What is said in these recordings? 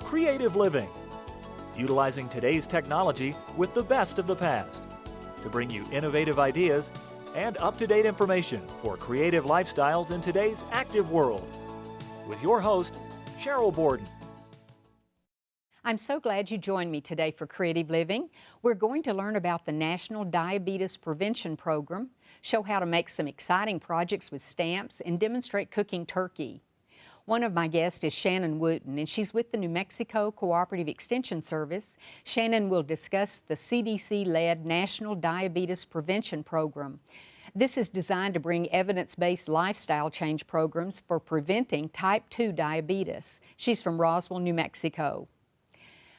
Creative Living, utilizing today's technology with the best of the past to bring you innovative ideas and up-to-date information for creative lifestyles in today's active world. With your host, Sheryl Borden. I'm so glad you joined me today for Creative Living. We're going to learn about the National Diabetes Prevention Program, show how to make some exciting projects with stamps, and demonstrate cooking turkey. One of my guests is Shannon Wooten, and she's with the New Mexico Cooperative Extension Service. Shannon will discuss the CDC-led National Diabetes Prevention Program. This is designed to bring evidence-based lifestyle change programs for preventing type 2 diabetes. She's from Roswell, New Mexico.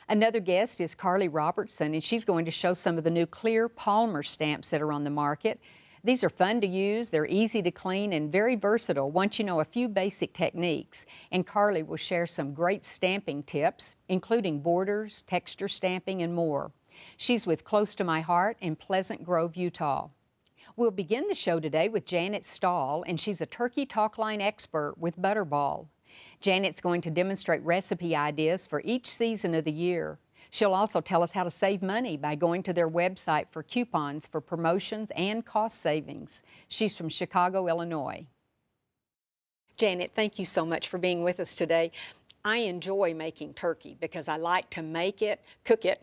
Another guest is Carly Robertson, and she's going to show some of the new clear polymer stamps that are on the market. These are fun to use, they're easy to clean, and very versatile once you know a few basic techniques. And Carly will share some great stamping tips, including borders, texture stamping, and more. She's with Close to My Heart in Pleasant Grove, Utah. We'll begin the show today with Janet Stahl, and she's a turkey talk line expert with Butterball. Janet's going to demonstrate recipe ideas for each season of the year. She'll also tell us how to save money by going to their website for coupons for promotions and cost savings. She's from Chicago, Illinois. Janet, thank you so much for being with us today. I enjoy making turkey because I like to make it, cook it,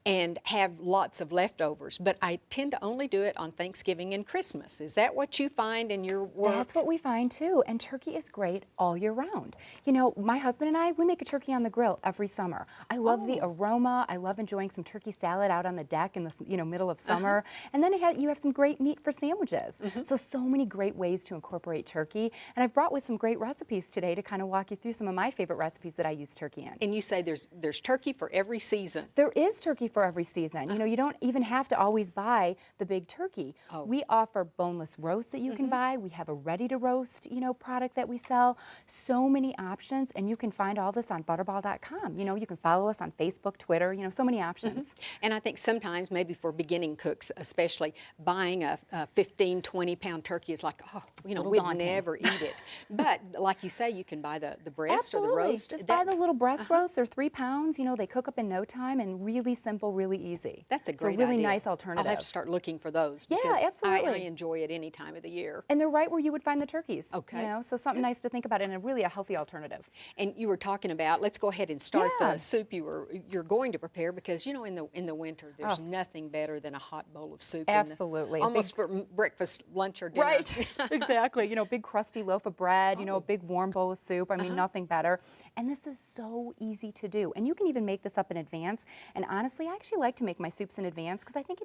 and have lots of leftovers, but I tend to only do it on Thanksgiving and Christmas. Is that what you find in your work? That's what we find too, and turkey is great all year round. You know, my husband and I, we make a turkey on the grill every summer. I love the aroma. I love enjoying some turkey salad out on the deck in the middle of summer. And then you have some great meat for sandwiches. So many great ways to incorporate turkey, and I've brought with some great recipes today to kind of walk you through some of my favorite recipes that I use turkey in. And you say there's turkey for every season. There is turkey for every season. You know, you don't even have to always buy the big turkey. We offer boneless roasts that you can buy. We have a ready-to-roast, product that we sell. So many options, and you can find all this on butterball.com. You know, you can follow us on Facebook, Twitter, so many options. And I think sometimes, maybe for beginning cooks especially, buying a 15, 20-pound turkey is like, we'd never eat it. But like you say, you can buy the breast or the roast. Just buy the little breast roast. They're 3 pounds. You know, they cook up in no time and really simple, really easy. That's a great idea. Really idea. Nice alternative. I'll have to start looking for those. Yeah, because absolutely. I enjoy it any time of the year. And they're right where you would find the turkeys. Okay. You know, so something nice to think about, and really a healthy alternative. And you were talking about, let's go ahead and start the soup you're going to prepare, because in the winter there's nothing better than a hot bowl of soup. Absolutely. Almost for breakfast, lunch, or dinner. Right. Exactly. A big crusty loaf of bread. A big warm bowl of soup. I mean, nothing better. And this is so easy to do. And you can even make this up in advance. And honestly, I actually like to make my soups in advance because I think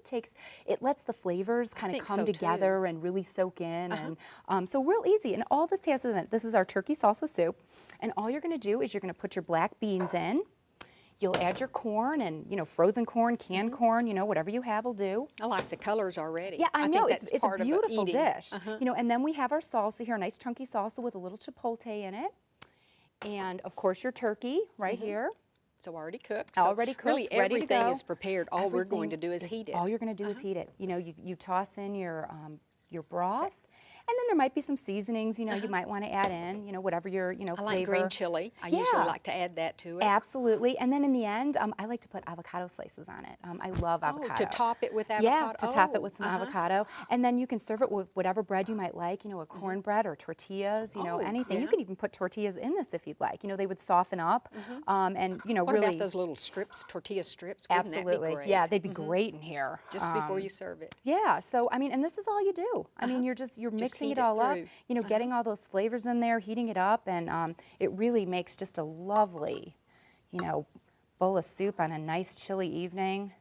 it lets the flavors kind of come together and really soak in. And so real easy. And all this has in it, this is our turkey salsa soup. And all you're going to do is you're going to put your black beans in. You'll add your corn and, frozen corn, canned corn, whatever you have will do. I like the colors already. Yeah, I know. Think it's a beautiful dish. Uh-huh. And then we have our salsa here, a nice chunky salsa with a little chipotle in it. And, of course, your turkey right here. So already cooked. Already cooked, really ready to everything go. is prepared. All we're going to do is heat it. All you're going to do is heat it. You toss in your broth. And then there might be some seasonings, you might want to add in, whatever your, flavor. I like green chili. I usually like to add that to it. Absolutely. And then in the end, I like to put avocado slices on it. I love avocado. To top it with avocado? Yeah, to top it with some avocado. And then you can serve it with whatever bread you might like, a cornbread or tortillas, anything. Yeah. You can even put tortillas in this if you'd like. They would soften up and, what really. about those little strips, tortilla strips? Absolutely. Wouldn't that be great? Yeah, they'd be great in here. Just before you serve it. Yeah, so, and this is all you do. I mean, you're mixing it all up. Getting all those flavors in there, heating it up, and it really makes just a lovely, bowl of soup on a nice chilly evening.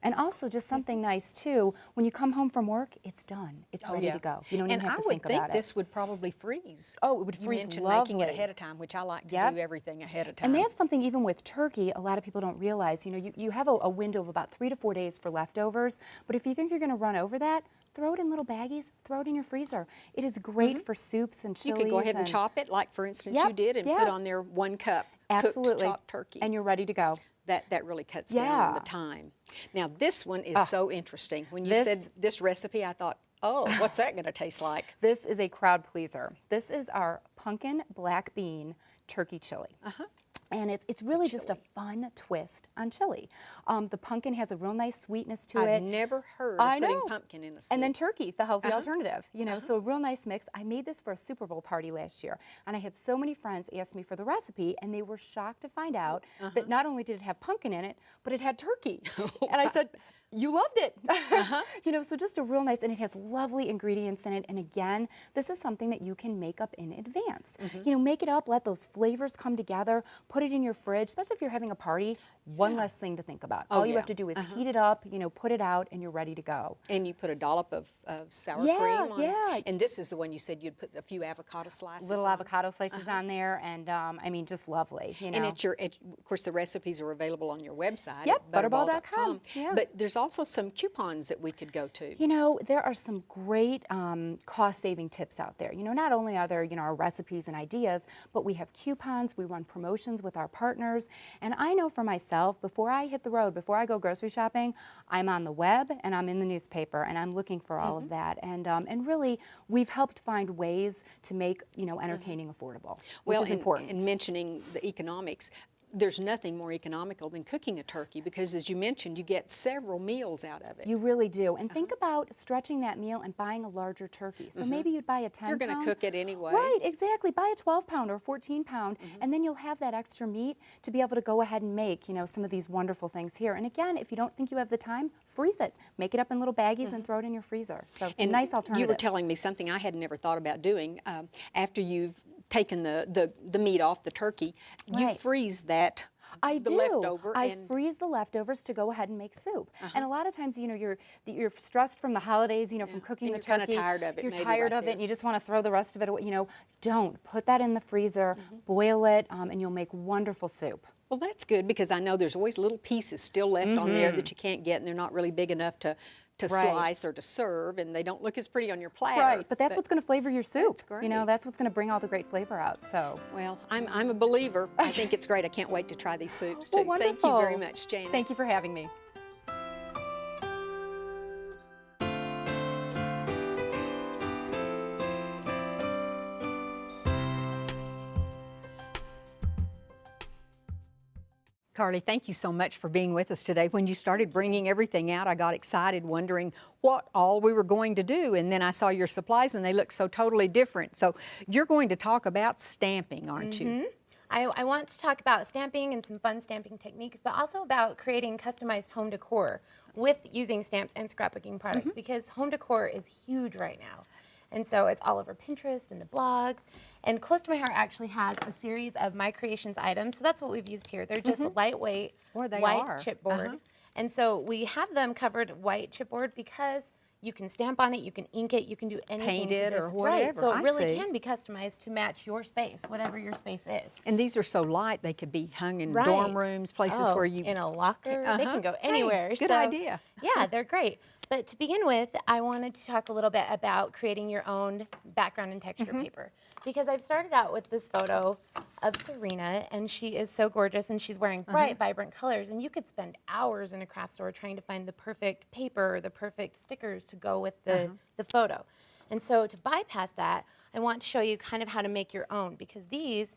And also just something nice too, when you come home from work, it's done. It's ready to go. You don't even have to think about it. And I would think this would probably freeze. Oh, it would freeze. You mentioned lovely. making it ahead of time, which I like to do everything ahead of time. And that's something even with turkey, a lot of people don't realize. You have a window of about 3 to 4 days for leftovers, but if you think you're going to run over that, throw it in little baggies, throw it in your freezer. It is great for soups and chilies. You could go ahead and chop it, like for instance you did, and put on there 1 cup cooked chopped turkey. And you're ready to go. That really cuts down on the time. Now this one is so interesting. When you said this recipe, I thought, oh, what's that going to taste like? This is a crowd pleaser. This is our pumpkin black bean turkey chili. And it's really just a fun twist on chili. The pumpkin has a real nice sweetness to it. I've never heard of putting pumpkin in a soup. And then turkey, the healthy alternative, you know, so a real nice mix. I made this for a Super Bowl party last year, and I had so many friends ask me for the recipe, and they were shocked to find out that not only did it have pumpkin in it, but it had turkey. And I said, you loved it. You know, so just a real nice, and it has lovely ingredients in it. And again, this is something that you can make up in advance. You know, make it up, let those flavors come together, put it in your fridge, especially if you're having a party, one less thing to think about. All you have to do is heat it up, you know, put it out, and you're ready to go. And you put a dollop of sour cream on it. And this is the one you said you'd put a few avocado slices Little on. avocado slices on there, and I mean, just lovely, you know. And of course, the recipes are available on your website. Yep, at butterball.com. Yeah. But there's also some coupons that we could go to. You know, there are some great cost-saving tips out there. You know, not only are there, you know, our recipes and ideas, but we have coupons, we run promotions with our partners. And I know for myself, before I hit the road, before I go grocery shopping, I'm on the web and I'm in the newspaper and I'm looking for all of that. And really, we've helped find ways to make, you know, entertaining affordable, which is important. And mentioning the economics, there's nothing more economical than cooking a turkey because, as you mentioned, you get several meals out of it. You really do. And think about stretching that meal and buying a larger turkey. So maybe you'd buy a 10-pound. You're going to cook it anyway. Right, exactly. Buy a 12-pound or 14-pound, and then you'll have that extra meat to be able to go ahead and make, you know, some of these wonderful things here. And again, if you don't think you have the time, freeze it. Make it up in little baggies and throw it in your freezer. So some nice alternatives. You were telling me something I had never thought about doing. After you've taken the meat off the turkey, you freeze that. I do. Leftover I freeze the leftovers to go ahead and make soup. And a lot of times, you know, you're stressed from the holidays, you know, from cooking the turkey. You're kind of tired of it. You're tired of it, and you just want to throw the rest of it away. You know, don't put that in the freezer. Boil it, and you'll make wonderful soup. Well, that's good because I know there's always little pieces still left on there that you can't get, and they're not really big enough to slice or to serve, and they don't look as pretty on your platter. Right, but that's what's going to flavor your soup. That's great. You know, that's what's going to bring all the great flavor out. So. Well, I'm a believer. I think it's great. I can't wait to try these soups too. Well, thank you very much, Janet. Thank you for having me. Carly, thank you so much for being with us today. When you started bringing everything out, I got excited wondering what all we were going to do, and then I saw your supplies and they look so totally different. So you're going to talk about stamping, aren't you? I want to talk about stamping and some fun stamping techniques, but also about creating customized home decor with using stamps and scrapbooking products because home decor is huge right now. And so it's all over Pinterest and the blogs. And Close to My Heart actually has a series of My Creations items. So that's what we've used here. They're just lightweight white chipboard. And so we have them covered white chipboard because you can stamp on it, you can ink it, you can do anything Paint it to this. or whatever. Right. So it I really see. can be customized to match your space, whatever your space is. And these are so light, they could be hung in dorm rooms, places where you... in a locker. They can go anywhere. Hey, good idea. Yeah, they're great. But to begin with, I wanted to talk a little bit about creating your own background and texture paper. Because I've started out with this photo of Serena, and she is so gorgeous, and she's wearing bright, vibrant colors. And you could spend hours in a craft store trying to find the perfect paper, the perfect stickers to go with the photo. And so to bypass that, I want to show you kind of how to make your own, because these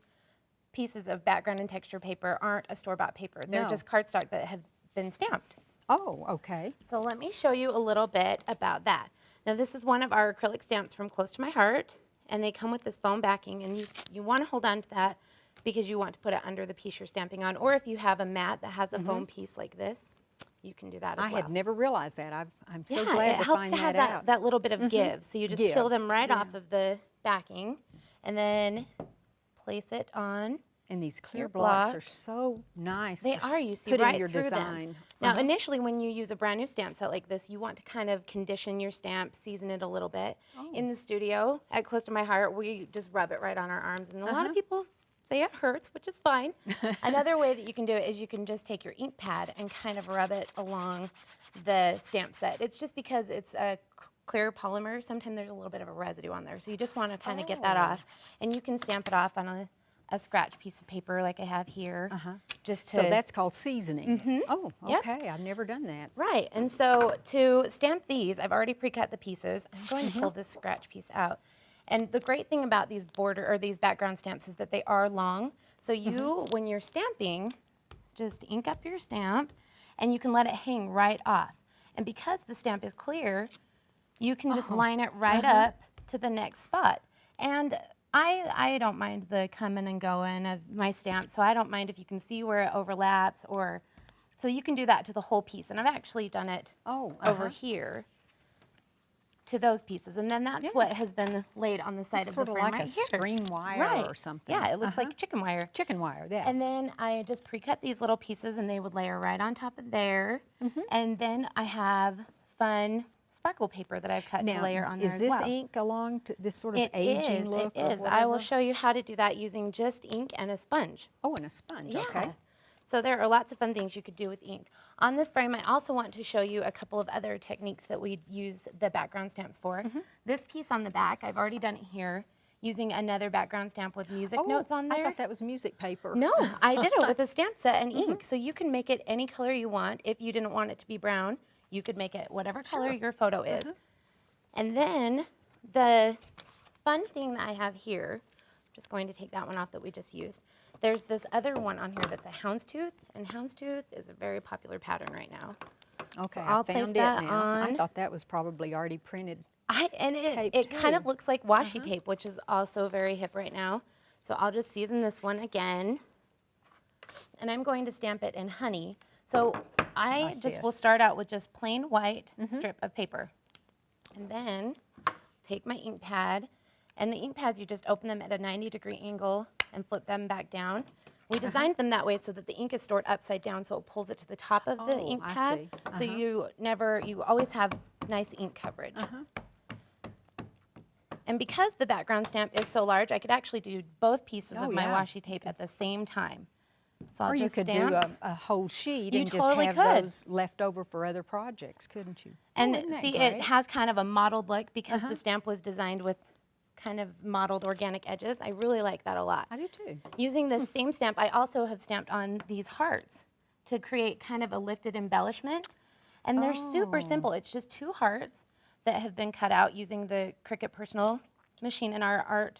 pieces of background and texture paper aren't a store-bought paper. They're just cardstock that have been stamped. Oh, okay. So let me show you a little bit about that. Now this is one of our acrylic stamps from Close to My Heart, and they come with this foam backing, and you want to hold on to that because you want to put it under the piece you're stamping on, or if you have a mat that has a foam piece like this, you can do that as well. I had never realized that. I'm so glad to find that out. Yeah, it helps to have that little bit of give. So you just peel them right off of the backing, and then place it on. And these clear your blocks block. are so nice. They are, you see, put in right your through design. them. Now, initially, when you use a brand new stamp set like this, you want to kind of condition your stamp, season it a little bit. In the studio, at Close to My Heart, we just rub it right on our arms, and a lot of people say it hurts, which is fine. Another way that you can do it is you can just take your ink pad and kind of rub it along the stamp set. It's just because it's a clear polymer, sometimes there's a little bit of a residue on there, so you just want to kind of get that off. And you can stamp it off on a scratch piece of paper like I have here. Just to, so that's called seasoning. Oh, okay. I've never done that. Right. And so to stamp these, I've already pre-cut the pieces. I'm going to pull this scratch piece out. And the great thing about these these background stamps is that they are long. So you, when you're stamping, just ink up your stamp and you can let it hang right off. And because the stamp is clear, you can just line it right up to the next spot. And I don't mind the coming and going of my stamp, so I don't mind if you can see where it overlaps, or so you can do that to the whole piece. And I've actually done it over here to those pieces, and then that's what has been laid on the side of the frame like right a here. screen wire or something. Yeah, it looks like chicken wire. Chicken wire, yeah. And then I just pre-cut these little pieces, and they would layer right on top of there. And then I have fun sparkle paper that I've cut to layer on there as well. Is this ink along to this sort of aging look? It is. I will show you how to do that using just ink and a sponge. Oh, and a sponge, Yeah. okay. So there are lots of fun things you could do with ink. On this frame, I also want to show you a couple of other techniques that we use the background stamps for. This piece on the back, I've already done it here using another background stamp with music notes on there. I thought that was music paper. No, I did it with a stamp set and ink. So you can make it any color you want. If you didn't want it to be brown, you could make it whatever color your photo is. And then the fun thing that I have here, I'm just going to take that one off that we just used. There's this other one on here that's a houndstooth, and houndstooth is a very popular pattern right now. Okay, So I'll I found place it that now. on. I thought that was probably already printed. And tape it kind of too. looks like washi tape, which is also very hip right now. So I'll just season this one again. And I'm going to stamp it in honey. So I Like just will this. start out with just plain white strip of paper. And then take my ink pad. And the ink pads, you just open them at a 90-degree angle and flip them back down. We designed them that way so that the ink is stored upside down, so it pulls it to the top of the ink I pad. see. So you always have nice ink coverage. And because the background stamp is so large, I could actually do both pieces of my yeah. washi tape at the same time. So I'll Or you just could stamp. do a whole sheet You and totally just have could. those left over for other projects, couldn't you? And isn't that see, great? it has kind of a mottled look because the stamp was designed with kind of mottled organic edges. I really like that a lot. I do too. Using this same stamp, I also have stamped on these hearts to create kind of a lifted embellishment. And they're super simple. It's just 2 hearts that have been cut out using the Cricut Personal machine in our art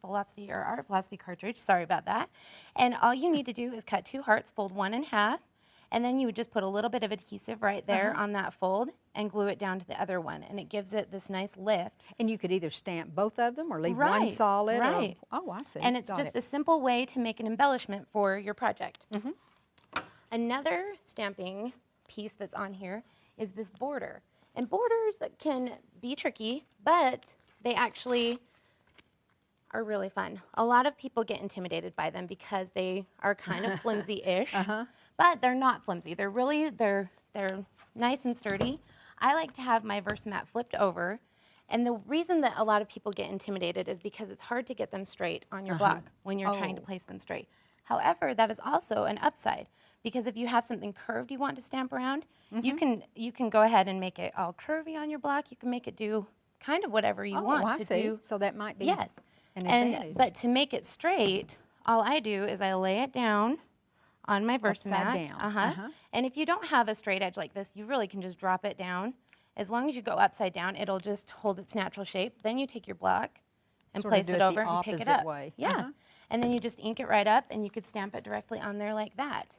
philosophy cartridge. Sorry about that. And all you need to do is cut 2 hearts, fold one in half, and then you would just put a little bit of adhesive right there on that fold and glue it down to the other one. And it gives it this nice lift. And you could either stamp both of them or leave one Right, solid. right. Or, oh, I see. And it's Got just it. a simple way to make an embellishment for your project. Another stamping piece that's on here is this border. And borders can be tricky, but they actually are really fun. A lot of people get intimidated by them because they are kind of flimsy-ish, but they're not flimsy. They're nice and sturdy. I like to have my Versamat flipped over, and the reason that a lot of people get intimidated is because it's hard to get them straight on your block when you're trying to place them straight. However, that is also an upside, because if you have something curved you want to stamp around, you can go ahead and make it all curvy on your block. You can make it do kind of whatever you want I to see. do. So that might be Yes. an advantage. But to make it straight, all I do is I lay it down on my Versamat. down. And if you don't have a straight edge like this, you really can just drop it down. As long as you go upside down, it'll just hold its natural shape. Then you take your block and Sort of place do it it the over and pick it opposite up. way. Yeah. And then you just ink it right up, and you could stamp it directly on there like that.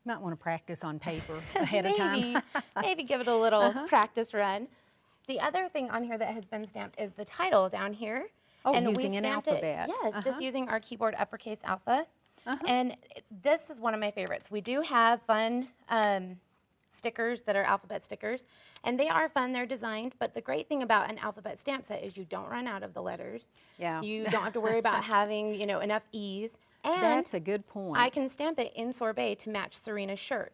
Might want to practice on paper ahead of time. Maybe give it a little practice run. The other thing on here that has been stamped is the title down here. Oh, and using we an stamped alphabet. It, yes, just using our keyboard uppercase alpha. And this is one of my favorites. We do have fun stickers that are alphabet stickers, and they are fun. They're designed, but the great thing about an alphabet stamp set is you don't run out of the letters. Yeah. You don't have to worry about having, enough E's. And That's a good point. I can stamp it in sorbet to match Serena's shirt.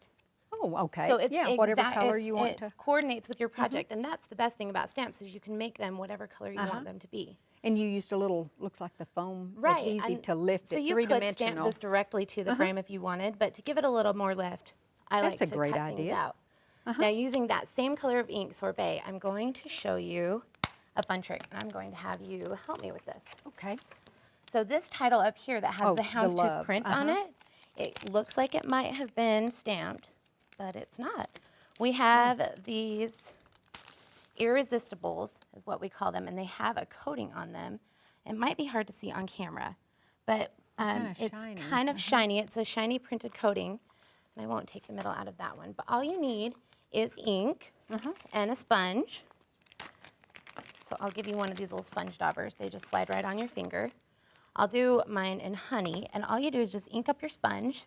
Oh, okay. So it's whatever color you want it to. coordinates with your project, and that's the best thing about stamps is you can make them whatever color you want them to be. And you used a little, looks like the foam Right. adhesive and to lift so it, you could stamp three-dimensional. this directly to the frame if you wanted, but to give it a little more lift, I like That's a to great cut things idea. out. Now using that same color of ink, sorbet, I'm going to show you a fun trick, and I'm going to have you help me with this. Okay. So this title up here that has Oh, the the houndstooth love. print on it, it looks like it might have been stamped, but it's not. We have these Irresistibles, is what we call them, and they have a coating on them. It might be hard to see on camera, but it's shiny. kind of shiny. It's a shiny printed coating, and I won't take the middle out of that one. But all you need is ink and a sponge. So I'll give you one of these little sponge daubers. They just slide right on your finger. I'll do mine in honey, and all you do is just ink up your sponge.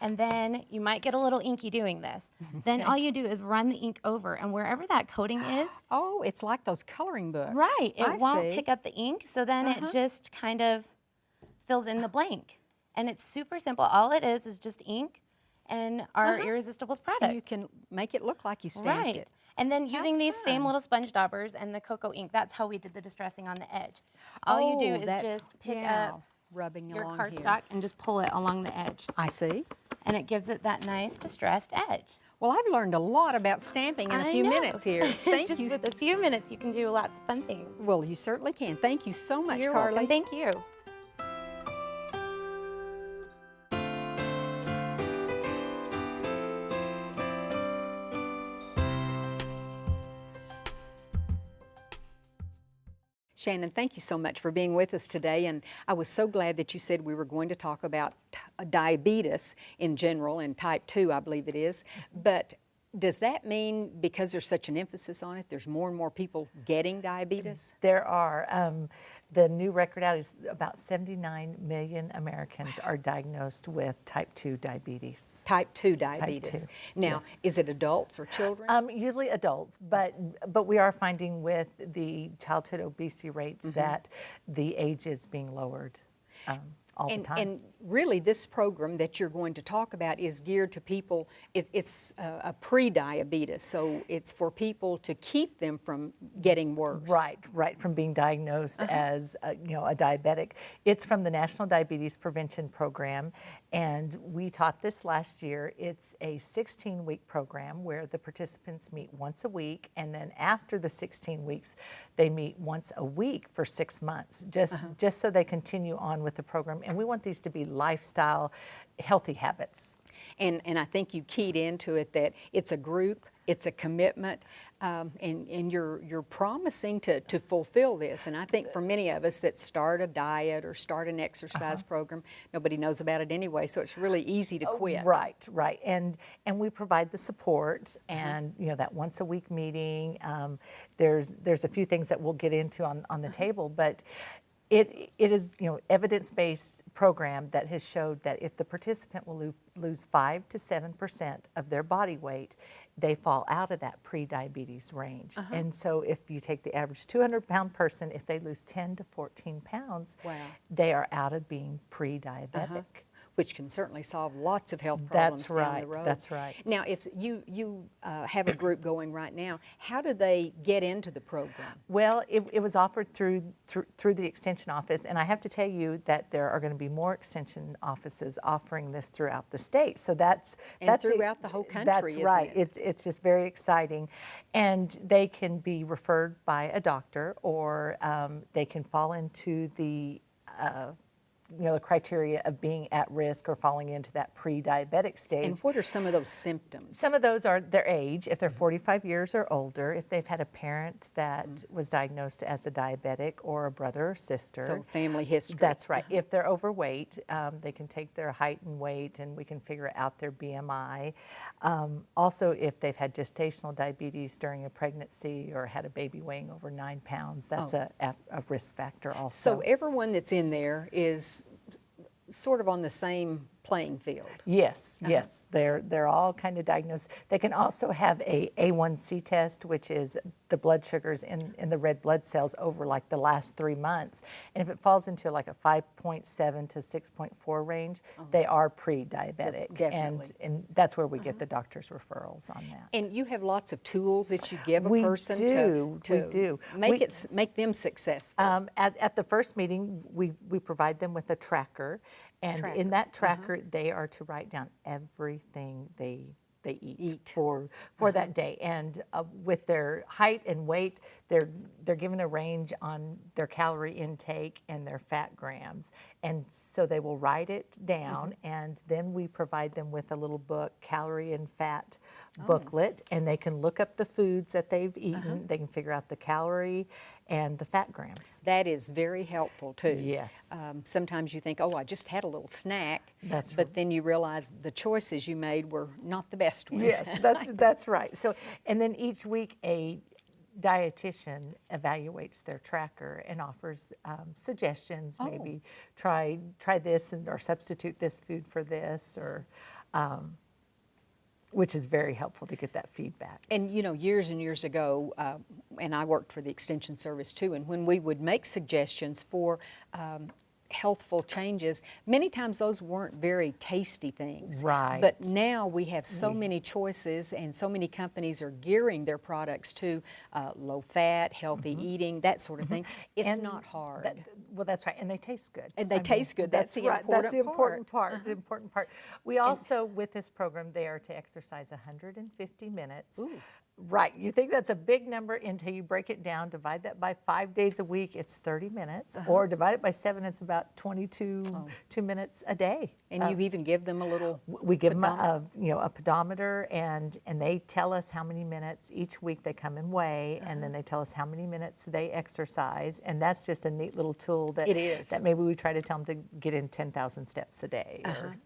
And then you might get a little inky doing this. Then all you do is run the ink over, and wherever that coating is, Oh, it's like those coloring books. right, it I won't see. pick up the ink, so then it just kind of fills in the blank. And it's super simple. All it is just ink and our Irresistibles product. And you can make it look like you stamped Right. it. And then using these same fun. little sponge daubers and the cocoa ink, that's how we did the distressing on the edge. All you do is that's- just pick yeah, up rubbing your along here. cardstock and just pull it along the edge. I see. And it gives it that nice distressed edge. Well, I've learned a lot about stamping in a I few know. minutes here. Thank Just you. with a few minutes, you can do lots of fun things. Well, you certainly can. Thank you so much, You're Carly. welcome. Thank you. Shannon, thank you so much for being with us today, and I was so glad that you said we were going to talk about diabetes in general, and type 2, I believe it is, but does that mean because there's such an emphasis on it, there's more and more people getting diabetes? There are. The new record out is about 79 million Americans are diagnosed with type 2 diabetes. Type 2 diabetes. 2, Now, yes. is it adults or children? Usually adults, but we are finding with the childhood obesity rates that the age is being lowered all the time. And really, this program that you're going to talk about is geared to people, it's a pre-diabetes, so it's for people to keep them from getting worse. Right, from being diagnosed as a diabetic. It's from the National Diabetes Prevention Program, and we taught this last year. It's a 16-week program where the participants meet once a week, and then after the 16 weeks, they meet once a week for 6 months, just so they continue on with the program. And we want these to be lifestyle, healthy habits. And I think you keyed into it that it's a group, it's a commitment, and you're promising to fulfill this. And I think for many of us that start a diet or start an exercise program, nobody knows about it anyway, so it's really easy to quit. Right. And we provide the support and that once a week meeting. There's a few things that we'll get into on the table, but it is evidence-based program that has showed that if the participant will lose 5 to 7% of their body weight, they fall out of that pre-diabetes range. And so if you take the average 200-pound person, if they lose 10 to 14 pounds, they are out of being pre-diabetic. Which can certainly solve lots of health problems down the road. That's right. Now, if you have a group going right now, how do they get into the program? Well, it was offered through the Extension office, and I have to tell you that there are going to be more Extension offices offering this throughout the state. So that's throughout the whole country. That's isn't right. it? It's just very exciting, and they can be referred by a doctor, or they can fall into the the criteria of being at risk or falling into that pre-diabetic stage. And what are some of those symptoms? Some of those are their age, if they're 45 years or older, if they've had a parent that was diagnosed as a diabetic, or a brother or sister. So family history. That's right. If they're overweight, they can take their height and weight, and we can figure out their BMI. Also, if they've had gestational diabetes during a pregnancy or had a baby weighing over 9 pounds, that's a risk factor also. So everyone that's in there is sort of on the same playing field. Yes, yes, they're all kind of diagnosed. They can also have a A1C test, which is the blood sugars in the red blood cells over like the last 3 months. And if it falls into like a 5.7 to 6.4 range, they are pre-diabetic. Definitely. And that's where we get the doctor's referrals on that. And you have lots of tools that you give a We person do, to we do. make them successful. At the first meeting, we provide them with a tracker. And in that tracker, they are to write down everything they they eat. for that day. And with their height and weight, they're given a range on their calorie intake and their fat grams. And so they will write it down, and then we provide them with a little book, calorie and fat booklet, and they can look up the foods that they've eaten. They can figure out the calorie and the fat grams. That is very helpful too. Yes. Sometimes you think, oh, I just had a little snack, That's but then you realize the choices you made were not the best ones. Yes, that's right. So, and then each week a dietitian evaluates their tracker and offers suggestions. Maybe try this or substitute this food for this, or which is very helpful to get that feedback. And you know, years and years ago, and I worked for the Extension Service too, and when we would make suggestions for healthful changes, many times those weren't very tasty things. Right. But now we have so many choices, and so many companies are gearing their products to low fat, healthy eating, that sort of thing. It's not hard. Well, that's right, and they taste good. And they taste good. That's the right. important That's the important part. part. The important part. We also, with this program, they are to exercise 150 minutes. Ooh. Right. You think that's a big number until you break it down. Divide that by 5 days a week, it's 30 minutes. Or divide it by 7, it's about 22 minutes a day. And you even give them a little We give them a pedometer, and they tell us how many minutes each week they come and weigh, and then they tell us how many minutes they exercise, and that's just a neat little tool that It is. that maybe we try to tell them to get in 10,000 steps a day. Or,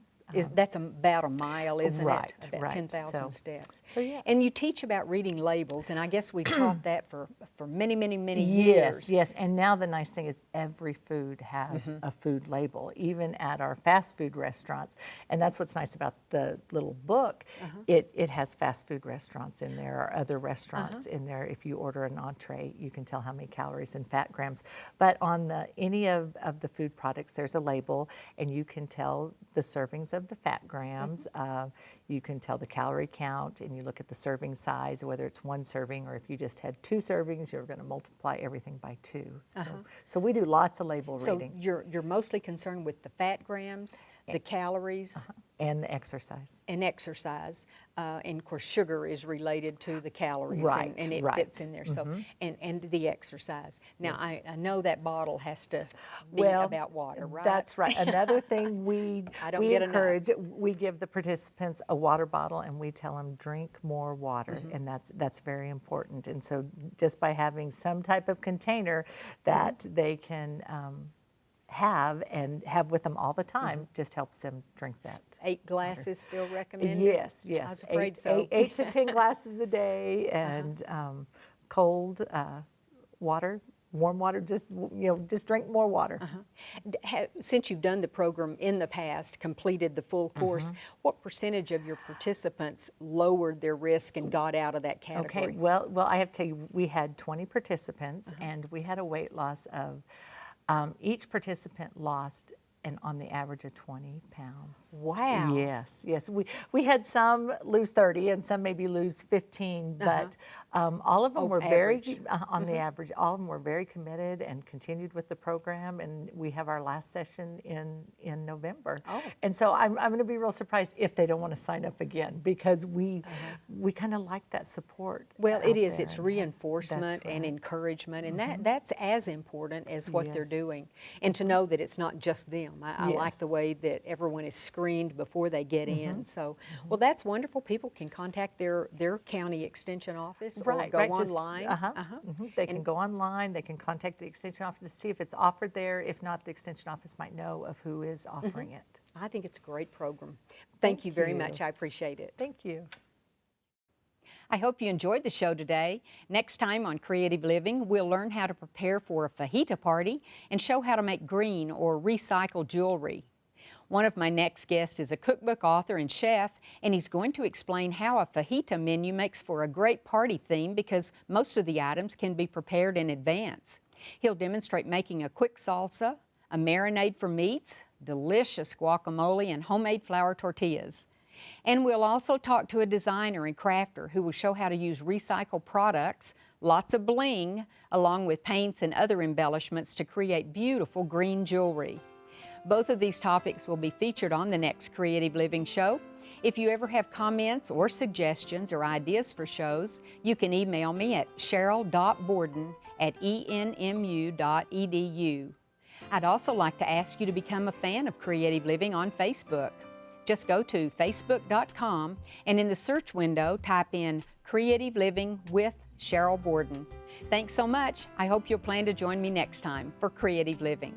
That's about a mile, isn't Right, it? About right. 10,000 So- steps. so yeah. And you teach about reading labels, and I guess we've taught that for many, many, many Yes, years. yes, and now the nice thing is every food has a food label, even at our fast food restaurants. And that's what's nice about the little book. It has fast food restaurants in there, or other restaurants in there. If you order an entree, you can tell how many calories and fat grams. But on any of the food products, there's a label, and you can tell the servings of the fat grams. You can tell the calorie count, and you look at the serving size, whether it's one serving or if you just had 2 servings, you're going to multiply everything by 2. So we do lots of label So reading. you're mostly concerned with the fat grams, the calories, And the exercise. and exercise. And of course, sugar is related to the calories, Right, and it right. fits in there. So, and the exercise. Now, I know that bottle has to be Well, about water, right? That's right. Another thing we I don't get enough. encourage, we give the participants a water bottle, and we tell them drink more water, and that's very important. And so just by having some type of container that they can have with them all the time just helps them drink that. 8 glasses still recommended? Yes, I yes. was afraid so. 8 to 10 glasses a day, and cold water, warm water. Just drink more water. Since you've done the program in the past, completed the full course, what percentage of your participants lowered their risk and got out of that category? Okay. Well, I have to tell you, we had 20 participants, and we had a weight loss of. Each participant lost on the average of 20 pounds. Wow. Yes, yes. We had some lose 30 and some maybe lose 15, but all of them were average. very, on the average, all of them were very committed and continued with the program, and we have our last session in November. Oh. And so I'm going to be real surprised if they don't want to sign up again, because we kind of like that support. Well, out it is. there. It's reinforcement and right. encouragement, and that's as important as what they're Yes. doing. And to know that it's not just them. I like the Yes. way that everyone is screened before they get in. So, well, that's wonderful. People can contact their county extension office or go just- online. They can go online, they can contact the extension office to see if it's offered there. If not, the extension office might know of who is offering it. I think it's a great program. Thank you very you. much. I appreciate it. Thank you. I hope you enjoyed the show today. Next time on Creative Living, we'll learn how to prepare for a fajita party and show how to make green or recycled jewelry. One of my next guests is a cookbook author and chef, and he's going to explain how a fajita menu makes for a great party theme because most of the items can be prepared in advance. He'll demonstrate making a quick salsa, a marinade for meats, delicious guacamole, and homemade flour tortillas. And we'll also talk to a designer and crafter who will show how to use recycled products, lots of bling, along with paints and other embellishments to create beautiful green jewelry. Both of these topics will be featured on the next Creative Living show. If you ever have comments or suggestions or ideas for shows, you can email me at sheryl.borden@enmu.edu. I'd also like to ask you to become a fan of Creative Living on Facebook. Just go to facebook.com and in the search window type in Creative Living with Sheryl Borden. Thanks so much. I hope you'll plan to join me next time for Creative Living.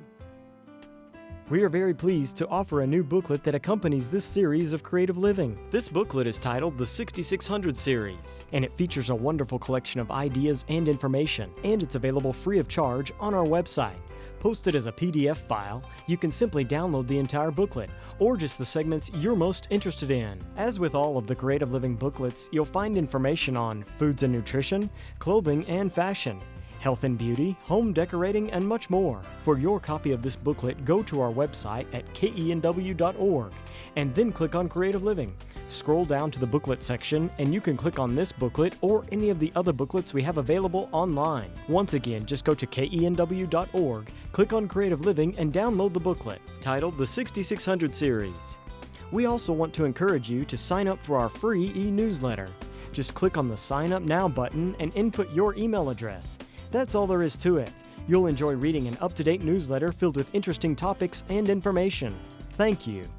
We are very pleased to offer a new booklet that accompanies this series of Creative Living. This booklet is titled the 6600 Series, and it features a wonderful collection of ideas and information, and it's available free of charge on our website. Posted as a PDF file, you can simply download the entire booklet, or just the segments you're most interested in. As with all of the Creative Living booklets, you'll find information on foods and nutrition, clothing and fashion, health and beauty, home decorating, and much more. For your copy of this booklet, go to our website at KENW.org and then click on Creative Living. Scroll down to the booklet section and you can click on this booklet or any of the other booklets we have available online. Once again, just go to KENW.org, click on Creative Living, and download the booklet titled the 6600 Series. We also want to encourage you to sign up for our free e-newsletter. Just click on the Sign Up Now button and input your email address. That's all there is to it. You'll enjoy reading an up-to-date newsletter filled with interesting topics and information. Thank you.